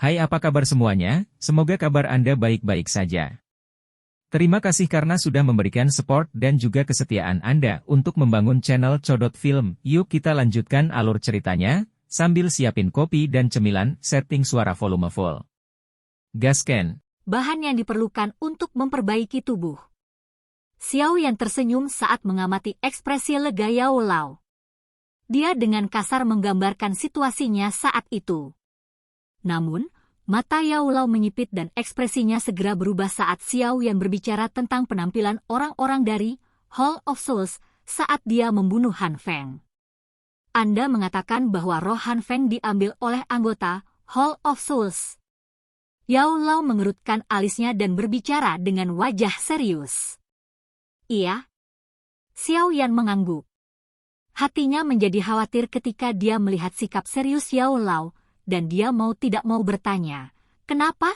Hai, apa kabar semuanya? Semoga kabar Anda baik-baik saja. Terima kasih karena sudah memberikan support dan juga kesetiaan Anda untuk membangun channel Codot Film. Yuk kita lanjutkan alur ceritanya, sambil siapin kopi dan cemilan, setting suara volume full. Gasken. Bahan yang diperlukan untuk memperbaiki tubuh. Xiao Yan tersenyum saat mengamati ekspresi lega Yao Lao. Dia dengan kasar menggambarkan situasinya saat itu. Namun, mata Yao Lao menyipit dan ekspresinya segera berubah saat Xiao Yan berbicara tentang penampilan orang-orang dari Hall of Souls saat dia membunuh Han Feng. Anda mengatakan bahwa roh Han Feng diambil oleh anggota Hall of Souls. Yao Lao mengerutkan alisnya dan berbicara dengan wajah serius. Iya. Xiao Yan mengangguk. Hatinya menjadi khawatir ketika dia melihat sikap serius Yao Lao, dan dia mau tidak mau bertanya, "Kenapa?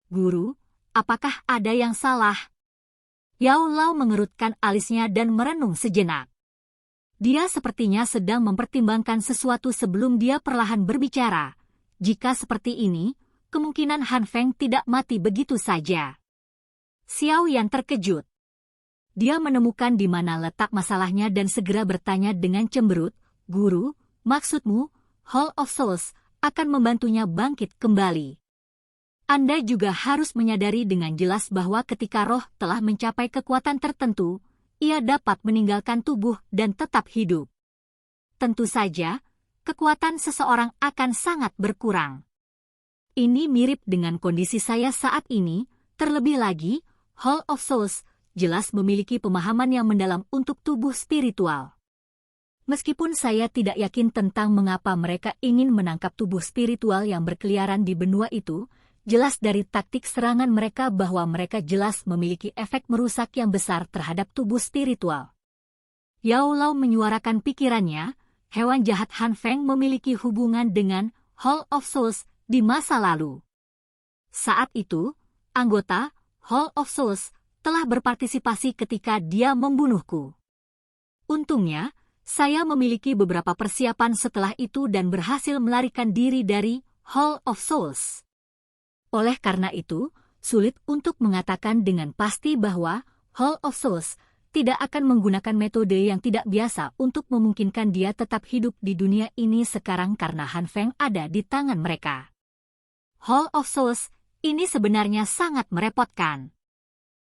Guru, apakah ada yang salah?" Yao Lao mengerutkan alisnya dan merenung sejenak. Dia sepertinya sedang mempertimbangkan sesuatu sebelum dia perlahan berbicara. Jika seperti ini, kemungkinan Han Feng tidak mati begitu saja. Xiao Yan terkejut. Dia menemukan di mana letak masalahnya dan segera bertanya dengan cemberut, "Guru, maksudmu, Hall of Souls akan membantunya bangkit kembali?" Anda juga harus menyadari dengan jelas bahwa ketika roh telah mencapai kekuatan tertentu, ia dapat meninggalkan tubuh dan tetap hidup. Tentu saja, kekuatan seseorang akan sangat berkurang. Ini mirip dengan kondisi saya saat ini, terlebih lagi, Hall of Souls jelas memiliki pemahaman yang mendalam untuk tubuh spiritual. Meskipun saya tidak yakin tentang mengapa mereka ingin menangkap tubuh spiritual yang berkeliaran di benua itu, jelas dari taktik serangan mereka bahwa mereka jelas memiliki efek merusak yang besar terhadap tubuh spiritual. Yao Lao menyuarakan pikirannya, hewan jahat Han Feng memiliki hubungan dengan Hall of Souls di masa lalu. Saat itu, anggota Hall of Souls telah berpartisipasi ketika dia membunuhku. Untungnya, saya memiliki beberapa persiapan setelah itu dan berhasil melarikan diri dari Hall of Souls. Oleh karena itu, sulit untuk mengatakan dengan pasti bahwa Hall of Souls tidak akan menggunakan metode yang tidak biasa untuk memungkinkan dia tetap hidup di dunia ini sekarang karena Han Feng ada di tangan mereka. Hall of Souls ini sebenarnya sangat merepotkan.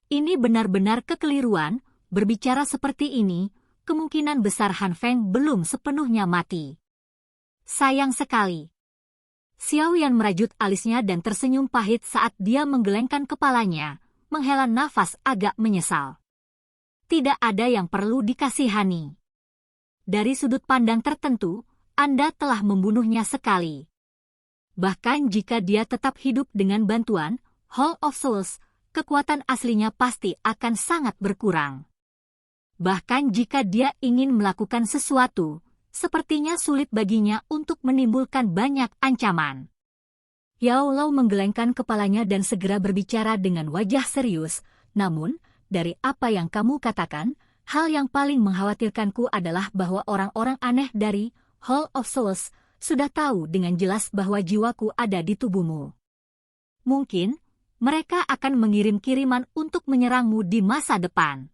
Ini benar-benar kekeliruan, berbicara seperti ini, kemungkinan besar Han Feng belum sepenuhnya mati. Sayang sekali. Xiao Yan merajut alisnya dan tersenyum pahit saat dia menggelengkan kepalanya, menghela nafas agak menyesal. Tidak ada yang perlu dikasihani. Dari sudut pandang tertentu, Anda telah membunuhnya sekali. Bahkan jika dia tetap hidup dengan bantuan Hall of Souls, kekuatan aslinya pasti akan sangat berkurang. Bahkan jika dia ingin melakukan sesuatu, sepertinya sulit baginya untuk menimbulkan banyak ancaman. Yao Lao menggelengkan kepalanya dan segera berbicara dengan wajah serius, "Namun, dari apa yang kamu katakan, hal yang paling mengkhawatirkanku adalah bahwa orang-orang aneh dari Hall of Souls sudah tahu dengan jelas bahwa jiwaku ada di tubuhmu. Mungkin mereka akan mengirim kiriman untuk menyerangmu di masa depan.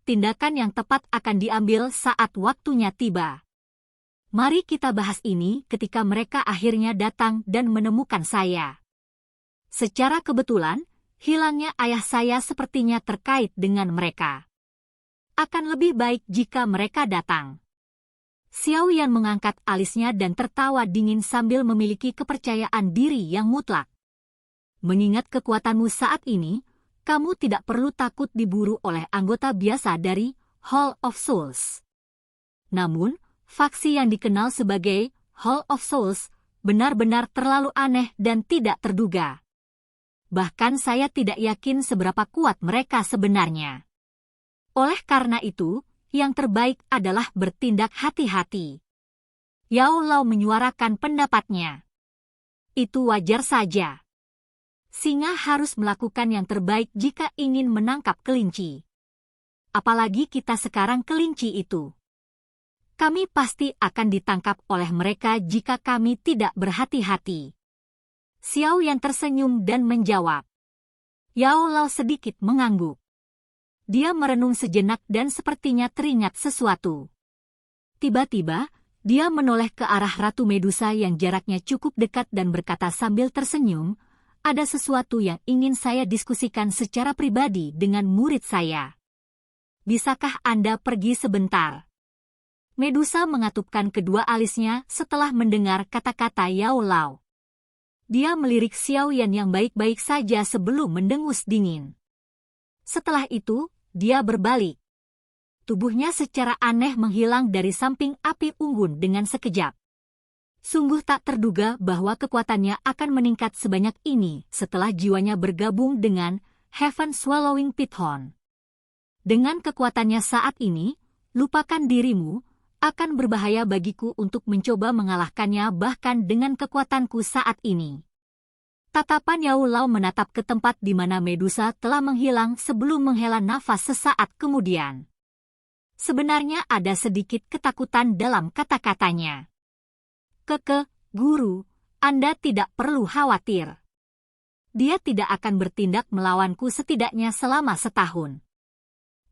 Tindakan yang tepat akan diambil saat waktunya tiba. Mari kita bahas ini ketika mereka akhirnya datang dan menemukan saya. Secara kebetulan, hilangnya ayah saya sepertinya terkait dengan mereka. Akan lebih baik jika mereka datang." Xiao Yan mengangkat alisnya dan tertawa dingin sambil memiliki kepercayaan diri yang mutlak. "Mengingat kekuatanmu saat ini, kamu tidak perlu takut diburu oleh anggota biasa dari Hall of Souls. Namun, faksi yang dikenal sebagai Hall of Souls benar-benar terlalu aneh dan tidak terduga. Bahkan saya tidak yakin seberapa kuat mereka sebenarnya. Oleh karena itu, yang terbaik adalah bertindak hati-hati." Yao Lao menyuarakan pendapatnya. "Itu wajar saja. Singa harus melakukan yang terbaik jika ingin menangkap kelinci. Apalagi kita sekarang kelinci itu. Kami pasti akan ditangkap oleh mereka jika kami tidak berhati-hati. Xiao Yan tersenyum dan menjawab. Yao Lao sedikit mengangguk. Dia merenung sejenak dan sepertinya teringat sesuatu. Tiba-tiba, dia menoleh ke arah Ratu Medusa yang jaraknya cukup dekat dan berkata sambil tersenyum, ada sesuatu yang ingin saya diskusikan secara pribadi dengan murid saya. Bisakah Anda pergi sebentar? Medusa mengatupkan kedua alisnya setelah mendengar kata-kata Yao Lao. Dia melirik Xiao Yan yang baik-baik saja sebelum mendengus dingin. Setelah itu, dia berbalik. Tubuhnya secara aneh menghilang dari samping api unggun dengan sekejap. Sungguh tak terduga bahwa kekuatannya akan meningkat sebanyak ini setelah jiwanya bergabung dengan Heaven Swallowing Python. Dengan kekuatannya saat ini, lupakan dirimu, akan berbahaya bagiku untuk mencoba mengalahkannya bahkan dengan kekuatanku saat ini. Tatapan Yao Lao menatap ke tempat di mana Medusa telah menghilang sebelum menghela nafas sesaat kemudian. Sebenarnya ada sedikit ketakutan dalam kata-katanya. Guru, Anda tidak perlu khawatir. Dia tidak akan bertindak melawanku setidaknya selama setahun.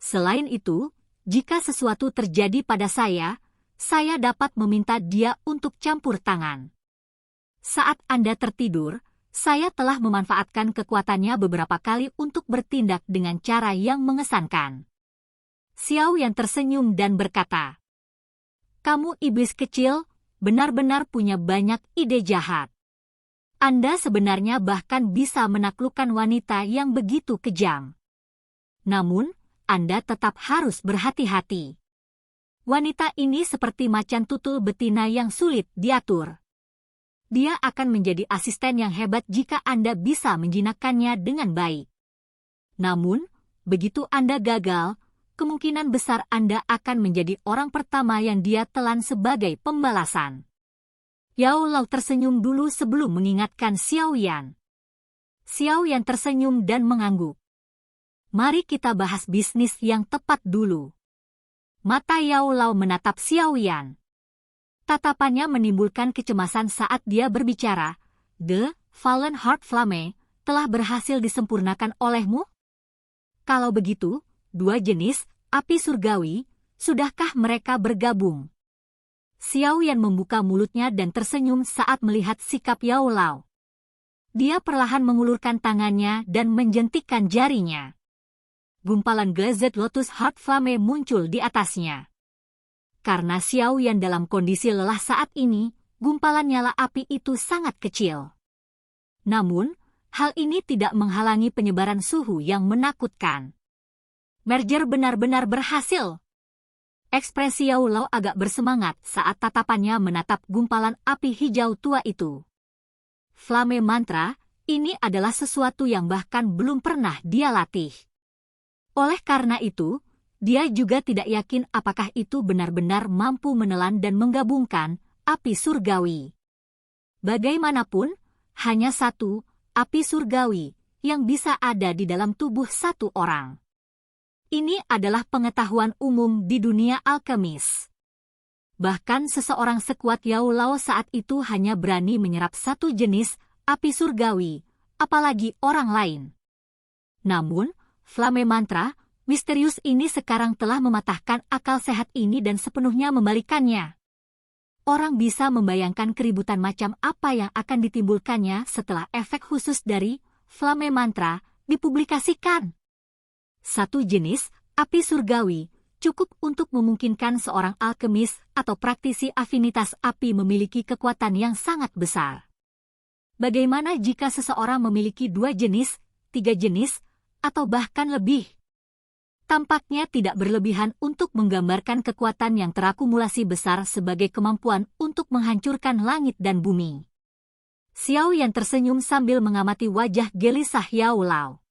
Selain itu, jika sesuatu terjadi pada saya dapat meminta dia untuk campur tangan. Saat Anda tertidur, saya telah memanfaatkan kekuatannya beberapa kali untuk bertindak dengan cara yang mengesankan. Xiao Yan tersenyum dan berkata, kamu iblis kecil, benar-benar punya banyak ide jahat. Anda sebenarnya bahkan bisa menaklukkan wanita yang begitu kejam. Namun, Anda tetap harus berhati-hati. Wanita ini seperti macan tutul betina yang sulit diatur. Dia akan menjadi asisten yang hebat jika Anda bisa menjinakkannya dengan baik. Namun, begitu Anda gagal, kemungkinan besar Anda akan menjadi orang pertama yang dia telan sebagai pembalasan. Yao Lao tersenyum dulu sebelum mengingatkan Xiao Yan. Xiao Yan tersenyum dan mengangguk. Mari kita bahas bisnis yang tepat dulu. Mata Yao Lao menatap Xiao Yan. Tatapannya menimbulkan kecemasan saat dia berbicara. The Fallen Heart Flame telah berhasil disempurnakan olehmu? Kalau begitu, dua jenis api surgawi, sudahkah mereka bergabung? Xiao Yan membuka mulutnya dan tersenyum saat melihat sikap Yao Lao. Dia perlahan mengulurkan tangannya dan menjentikkan jarinya. Gumpalan Glazed Lotus Heart Flame muncul di atasnya. Karena Xiao Yan dalam kondisi lelah saat ini, gumpalan nyala api itu sangat kecil. Namun, hal ini tidak menghalangi penyebaran suhu yang menakutkan. Merger benar-benar berhasil. Ekspresi Yao Lao agak bersemangat saat tatapannya menatap gumpalan api hijau tua itu. Flame Mantra, ini adalah sesuatu yang bahkan belum pernah dia latih. Oleh karena itu, dia juga tidak yakin apakah itu benar-benar mampu menelan dan menggabungkan api surgawi. Bagaimanapun, hanya satu api surgawi yang bisa ada di dalam tubuh satu orang. Ini adalah pengetahuan umum di dunia alkemis. Bahkan seseorang sekuat Yao Lao saat itu hanya berani menyerap satu jenis api surgawi, apalagi orang lain. Namun, Flame Mantra misterius ini sekarang telah mematahkan akal sehat ini dan sepenuhnya membalikannya. Orang bisa membayangkan keributan macam apa yang akan ditimbulkannya setelah efek khusus dari Flame Mantra dipublikasikan. Satu jenis api surgawi cukup untuk memungkinkan seorang alkemis atau praktisi afinitas api memiliki kekuatan yang sangat besar. Bagaimana jika seseorang memiliki 2 jenis, 3 jenis, atau bahkan lebih? Tampaknya tidak berlebihan untuk menggambarkan kekuatan yang terakumulasi besar sebagai kemampuan untuk menghancurkan langit dan bumi. Xiao Yan tersenyum sambil mengamati wajah gelisah Yao Lao.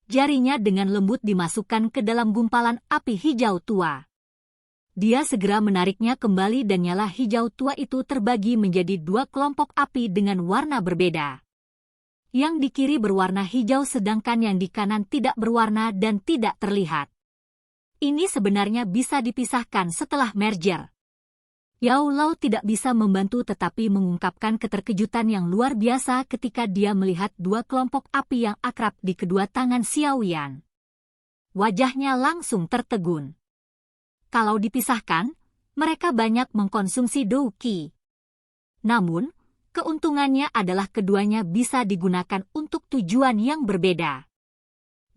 Jarinya dengan lembut dimasukkan ke dalam gumpalan api hijau tua. Dia segera menariknya kembali dan nyala hijau tua itu terbagi menjadi 2 kelompok api dengan warna berbeda. Yang di kiri berwarna hijau sedangkan yang di kanan tidak berwarna dan tidak terlihat. Ini sebenarnya bisa dipisahkan setelah merger. Yao Lao tidak bisa membantu tetapi mengungkapkan keterkejutan yang luar biasa ketika dia melihat dua kelompok api yang akrab di kedua tangan Xiao Yan. Wajahnya langsung tertegun. Kalau dipisahkan, mereka banyak mengkonsumsi Dou Qi. Namun, keuntungannya adalah keduanya bisa digunakan untuk tujuan yang berbeda.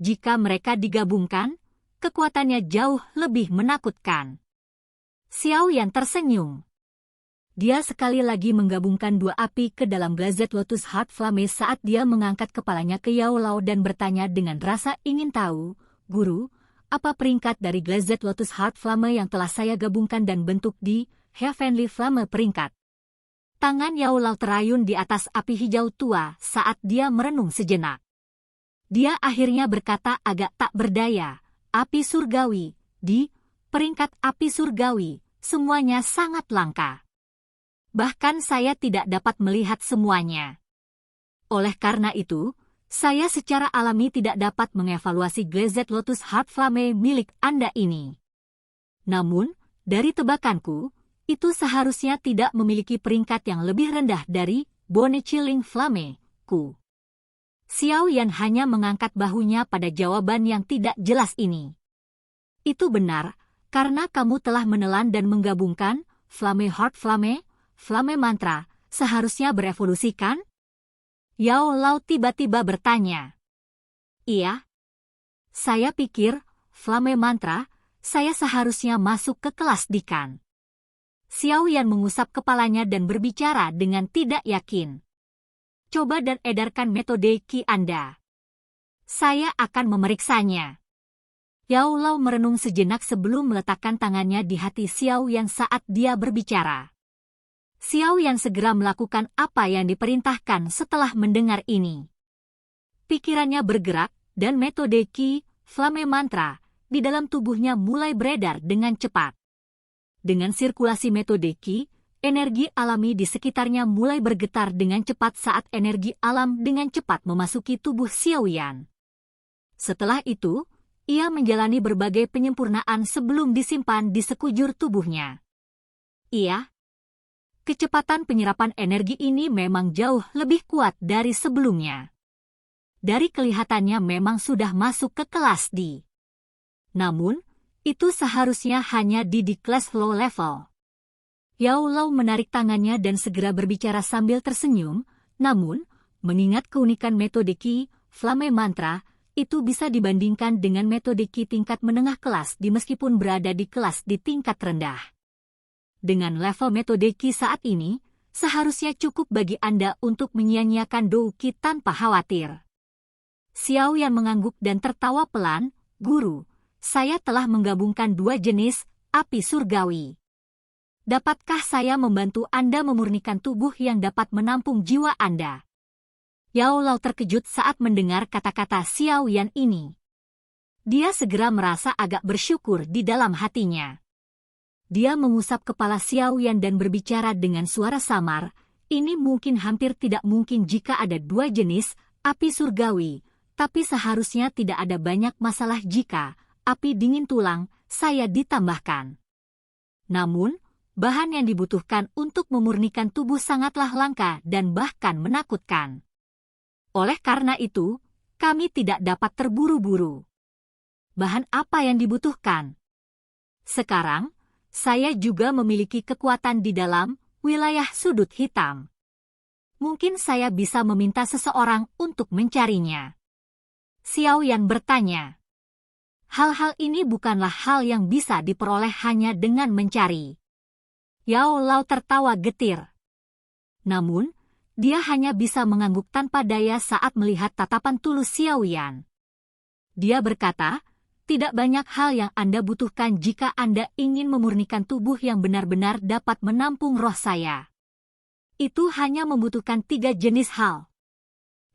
Jika mereka digabungkan, kekuatannya jauh lebih menakutkan. Xiao Yan tersenyum. Dia sekali lagi menggabungkan dua api ke dalam Blazed Lotus Heart Flame saat dia mengangkat kepalanya ke Yao Lao dan bertanya dengan rasa ingin tahu, "Guru, apa peringkat dari Blazed Lotus Heart Flame yang telah saya gabungkan dan bentuk di Heavenly Flame peringkat?" Tangan Yao Lao terayun di atas api hijau tua saat dia merenung sejenak. Dia akhirnya berkata agak tak berdaya, "Api surgawi, di peringkat api surgawi, semuanya sangat langka. Bahkan saya tidak dapat melihat semuanya. Oleh karena itu, saya secara alami tidak dapat mengevaluasi Blazed Lotus Heart Flame milik Anda ini. Namun, dari tebakanku, itu seharusnya tidak memiliki peringkat yang lebih rendah dari Bone Chilling Flame ku." Xiao Yan hanya mengangkat bahunya pada jawaban yang tidak jelas ini. "Itu benar, karena kamu telah menelan dan menggabungkan Flame Heart Flame, Flame Mantra, seharusnya berevolusi kan?" Yao Lao tiba-tiba bertanya. "Iya. Saya pikir, Flame Mantra, saya seharusnya masuk ke kelas Dekan." Xiao Yan mengusap kepalanya dan berbicara dengan tidak yakin. "Coba dan edarkan metode Qi Anda. Saya akan memeriksanya." Yao Lao merenung sejenak sebelum meletakkan tangannya di hati Xiao Yan saat dia berbicara. Xiao Yan segera melakukan apa yang diperintahkan setelah mendengar ini. Pikirannya bergerak, dan metode Qi, Flame Mantra, di dalam tubuhnya mulai beredar dengan cepat. Dengan sirkulasi metode Qi, energi alami di sekitarnya mulai bergetar dengan cepat saat energi alam dengan cepat memasuki tubuh Xiao Yan. Setelah itu, ia menjalani berbagai penyempurnaan sebelum disimpan di sekujur tubuhnya. Iya. Kecepatan penyerapan energi ini memang jauh lebih kuat dari sebelumnya. Dari kelihatannya memang sudah masuk ke kelas D. Namun, itu seharusnya hanya di kelas low level. Yao Lao menarik tangannya dan segera berbicara sambil tersenyum, namun, mengingat keunikan metode Qi, Flame Mantra, itu bisa dibandingkan dengan metode Qi tingkat menengah kelas di meskipun berada di kelas di tingkat rendah. Dengan level metode Qi saat ini, seharusnya cukup bagi Anda untuk menyia-nyiakan Dou Qi tanpa khawatir. Xiao Yan mengangguk dan tertawa pelan, "Guru, saya telah menggabungkan dua jenis api surgawi. Dapatkah saya membantu Anda memurnikan tubuh yang dapat menampung jiwa Anda?" Yao Lao terkejut saat mendengar kata-kata Xiao Yan ini. Dia segera merasa agak bersyukur di dalam hatinya. Dia mengusap kepala Xiao Yan dan berbicara dengan suara samar, "Ini mungkin hampir tidak mungkin jika ada dua jenis api surgawi, tapi seharusnya tidak ada banyak masalah jika api dingin tulang saya ditambahkan. Namun, bahan yang dibutuhkan untuk memurnikan tubuh sangatlah langka dan bahkan menakutkan. Oleh karena itu, kami tidak dapat terburu-buru. Bahan apa yang dibutuhkan? Sekarang, saya juga memiliki kekuatan di dalam wilayah sudut hitam. Mungkin saya bisa meminta seseorang untuk mencarinya." Xiao Yan bertanya. Hal-hal ini bukanlah hal yang bisa diperoleh hanya dengan mencari. Yao Lao tertawa getir. Namun, dia hanya bisa mengangguk tanpa daya saat melihat tatapan tulus Xiao Yan. Dia berkata, "Tidak banyak hal yang Anda butuhkan jika Anda ingin memurnikan tubuh yang benar-benar dapat menampung roh saya. Itu hanya membutuhkan 3 jenis hal."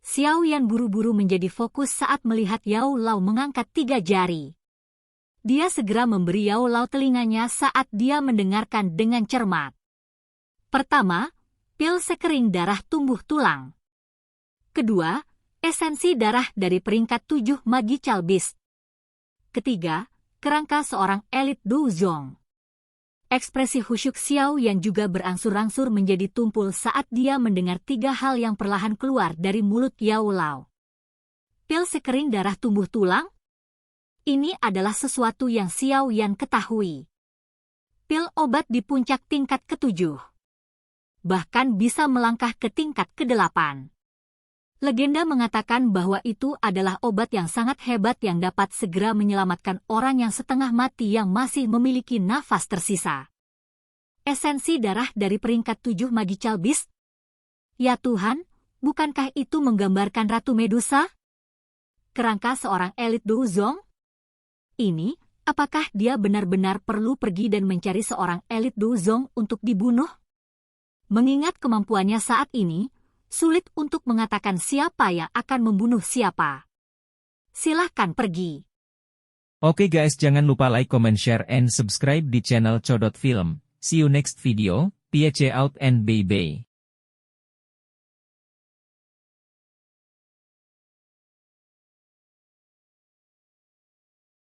Xiao Yan buru-buru menjadi fokus saat melihat Yao Lao mengangkat 3 jari. Dia segera memberi Yao Lao telinganya saat dia mendengarkan dengan cermat. Pertama, pil sekering darah tumbuh tulang. Kedua, esensi darah dari peringkat 7 Magical Beast. Ketiga, kerangka seorang elit Douzong. Ekspresi khusyuk Xiao Yan juga berangsur-angsur menjadi tumpul saat dia mendengar 3 hal yang perlahan keluar dari mulut Yao Lao. Pil sekering darah tumbuh tulang? Ini adalah sesuatu yang Xiao Yan ketahui. Pil obat di puncak tingkat ke-7. Bahkan bisa melangkah ke tingkat ke-8. Legenda mengatakan bahwa itu adalah obat yang sangat hebat yang dapat segera menyelamatkan orang yang setengah mati yang masih memiliki nafas tersisa. Esensi darah dari peringkat 7 Magical Beast? Ya Tuhan, bukankah itu menggambarkan Ratu Medusa? Kerangka seorang elit Douzong? Ini, apakah dia benar-benar perlu pergi dan mencari seorang elit Douzong untuk dibunuh? Mengingat kemampuannya saat ini, sulit untuk mengatakan siapa yang akan membunuh siapa. Silahkan pergi. Oke guys, jangan lupa like, comment, share, and subscribe di channel Codot Film. See you next video, peace out and bye-bye.